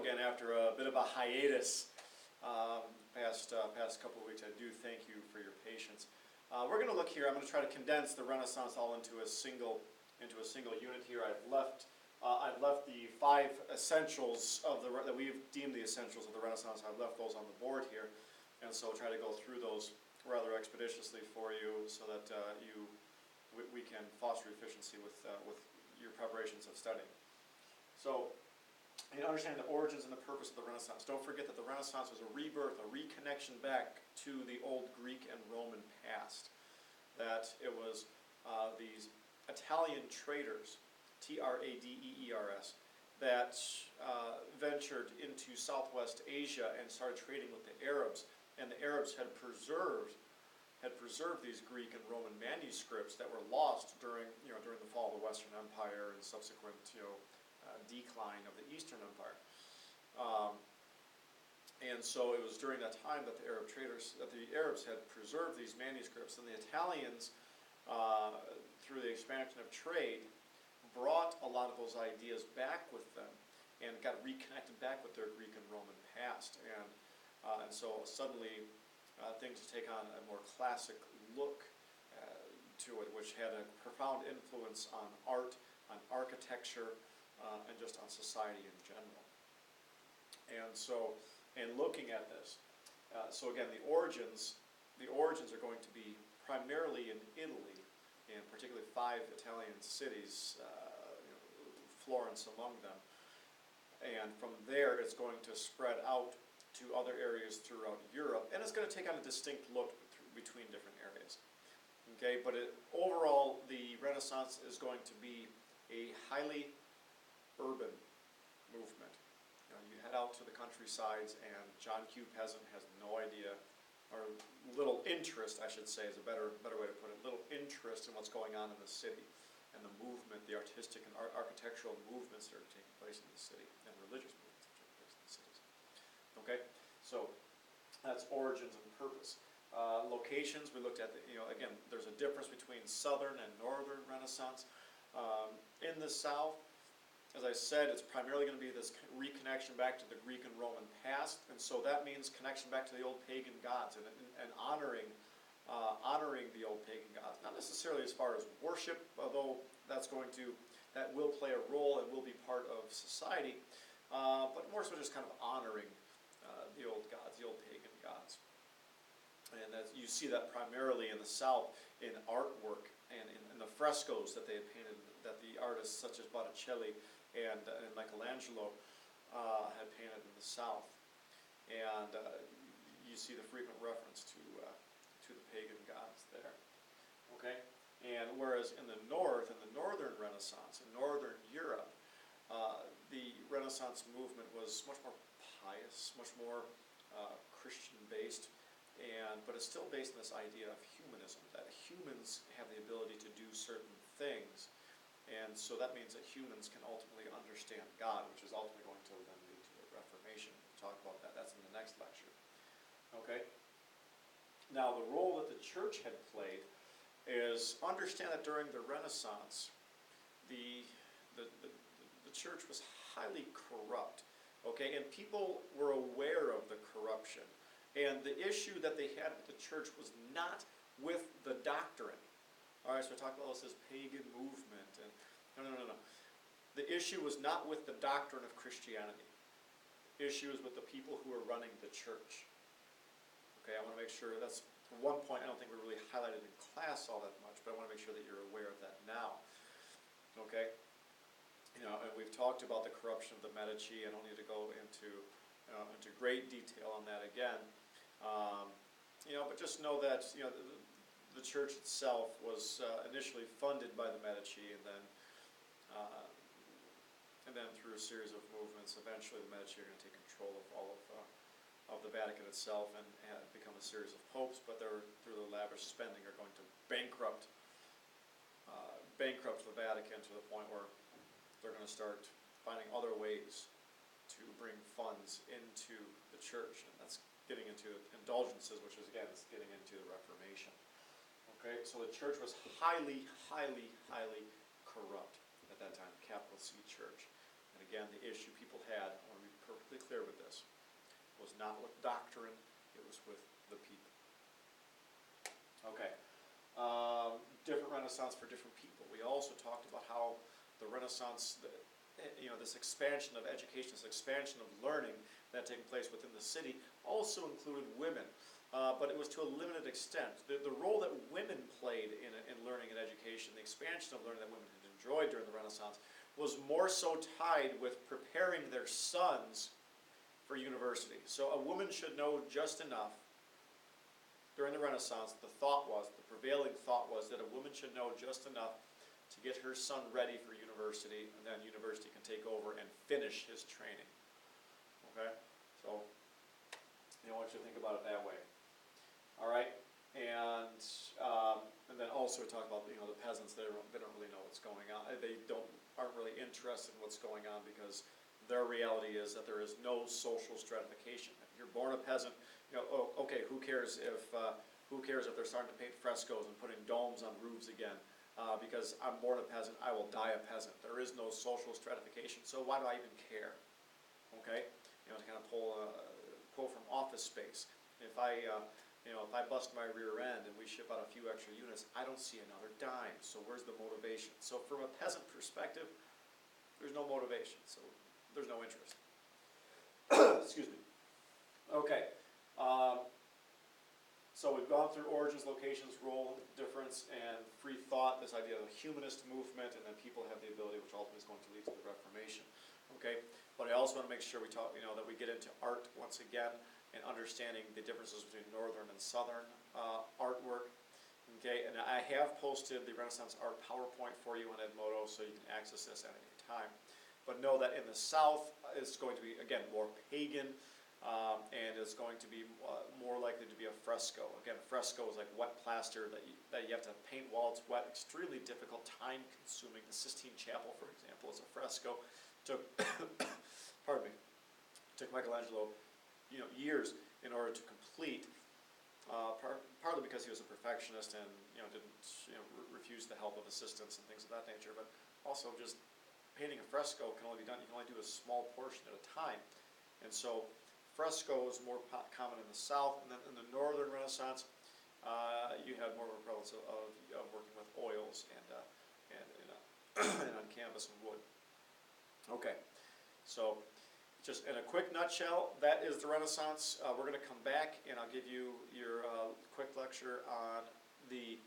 again after a bit of a hiatus past couple of weeks. I do thank you for your patience. We're going to look here. I'm going to try to condense the Renaissance all into a single unit here. I've left the 5 essentials of that we've deemed the essentials of the Renaissance. I've left those on the board here, and so I'll try to go through those rather expeditiously for you, so that we can foster efficiency with your preparations of studying. So, in understanding the origins and the purpose of the Renaissance, don't forget that the Renaissance was a rebirth, a reconnection back to the old Greek and Roman past. That it was these Italian traders, Tradeers, that ventured into Southwest Asia and started trading with the Arabs, and the Arabs had preserved these Greek and Roman manuscripts that were lost during the fall of the Western Empire and subsequent decline of the Eastern Empire. And so it was during that time that the Arabs had preserved these manuscripts, and the Italians, through the expansion of trade, brought a lot of those ideas back with them and got reconnected back with their Greek and Roman past. And so suddenly things take on a more classic look to it, which had a profound influence on art, on architecture, and just on society in general. And so, in looking at this, so again, the origins are going to be primarily in Italy, and particularly 5 Italian cities, Florence among them. And from there, it's going to spread out to other areas throughout Europe, and it's going to take on a distinct look between different areas. Okay, but overall, the Renaissance is going to be a highly urban movement. You head out to the countrysides, and John Q. Peasant has no idea, or little interest, I should say, is a better way to put it, little interest in what's going on in the city, and the movement, the artistic and architectural movements that are taking place in the city, and religious movements that are taking place in the cities. Okay, so that's origins and purpose. Locations, we looked at, again, there's a difference between Southern and Northern Renaissance. In the South, as I said, it's primarily going to be this reconnection back to the Greek and Roman past, and so that means connection back to the old pagan gods and honoring the old pagan gods. Not necessarily as far as worship, although that will play a role and will be part of society, but more so just kind of honoring the old gods, the old pagan gods. And you see that primarily in the South in artwork and in the frescoes that they had painted, that the artists such as Botticelli and Michelangelo had painted in the South. And you see the frequent reference to the pagan gods there. Okay? And whereas in the North, in the Northern Renaissance, in Northern Europe, the Renaissance movement was much more pious, much more Christian-based, but it's still based on this idea of humanism, that humans have the ability to do certain things, and so that means that humans can ultimately understand God, which is ultimately going to then lead to the Reformation. We'll talk about that. That's in the next lecture. Okay? Now, the role that the church had played is understand that during the Renaissance, the church was highly corrupt. Okay, and people were aware of the corruption. And the issue that they had with the church was not with the doctrine. All right, so I talked about this pagan movement. And no. The issue was not with the doctrine of Christianity. The issue is with the people who are running the church. Okay, I want to make sure that's one point I don't think we really highlighted in class all that much, but I want to make sure that you're aware of that now. Okay? And we've talked about the corruption of the Medici. I don't need to go into great detail on that again. But just know that the church itself was initially funded by the Medici, and then through a series of movements, eventually the Medici are going to take control of all of the Vatican itself and become a series of popes. But they're, through the lavish spending, are going to bankrupt the Vatican to the point where they're going to start finding other ways to bring funds into the church, and that's getting into indulgences, which is, again, it's getting into the Reformation. Okay, so the church was highly, highly, highly corrupt at that time, capital C church. And again, the issue people had, I want to be perfectly clear with this. It was not with doctrine, it was with the people. Okay. Different Renaissance for different people. We also talked about how the Renaissance, this expansion of education, this expansion of learning that had taken place within the city also included women. But it was to a limited extent. The role that women played in learning and education, the expansion of learning that women had enjoyed during the Renaissance, was more so tied with preparing their sons for university. So a woman should know just enough. During the Renaissance, the prevailing thought was that a woman should know just enough to get her son ready for university, and then university can take over and finish his training. Okay? So, I want you to think about it that way. All right? And then also we talk about, the peasants, they don't really know what's going on. They aren't really interested in what's going on because their reality is that there is no social stratification. If you're born a peasant, okay, who cares if they're starting to paint frescoes and putting domes on roofs again? Because I'm born a peasant, I will die a peasant. There is no social stratification, so why do I even care? Okay, to kind of pull a quote from Office Space. If I bust my rear end and we ship out a few extra units, I don't see another dime. So where's the motivation? So from a peasant perspective, there's no motivation. So there's no interest. Excuse me. Okay. So we've gone through origins, locations, role, difference, and free thought, this idea of the humanist movement, and then people have the ability, which ultimately is going to lead to the Reformation. Okay? But I also want to make sure we talk, that we get into art once again, and understanding the differences between northern and southern artwork. Okay? And I have posted the Renaissance art PowerPoint for you on Edmodo, so you can access this at any time. But know that in the south, it's going to be, again, more pagan, and it's going to be more likely to be a fresco. Again, fresco is like wet plaster that you have to paint while it's wet. Extremely difficult, time-consuming. The Sistine Chapel, for example, is a fresco. Took took Michelangelo, years in order to complete. Partly because he was a perfectionist and didn't refuse the help of assistants and things of that nature, but also just painting a fresco can only be done. You can only do a small portion at a time, and so fresco is more common in the south, and then in the northern Renaissance, you had more of a prevalence of working with oils and on canvas and wood. Okay, so just in a quick nutshell, that is the Renaissance. We're going to come back and I'll give you your quick lecture on the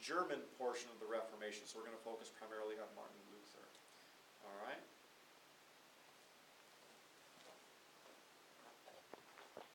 German portion of the Reformation. So we're going to focus primarily on Martin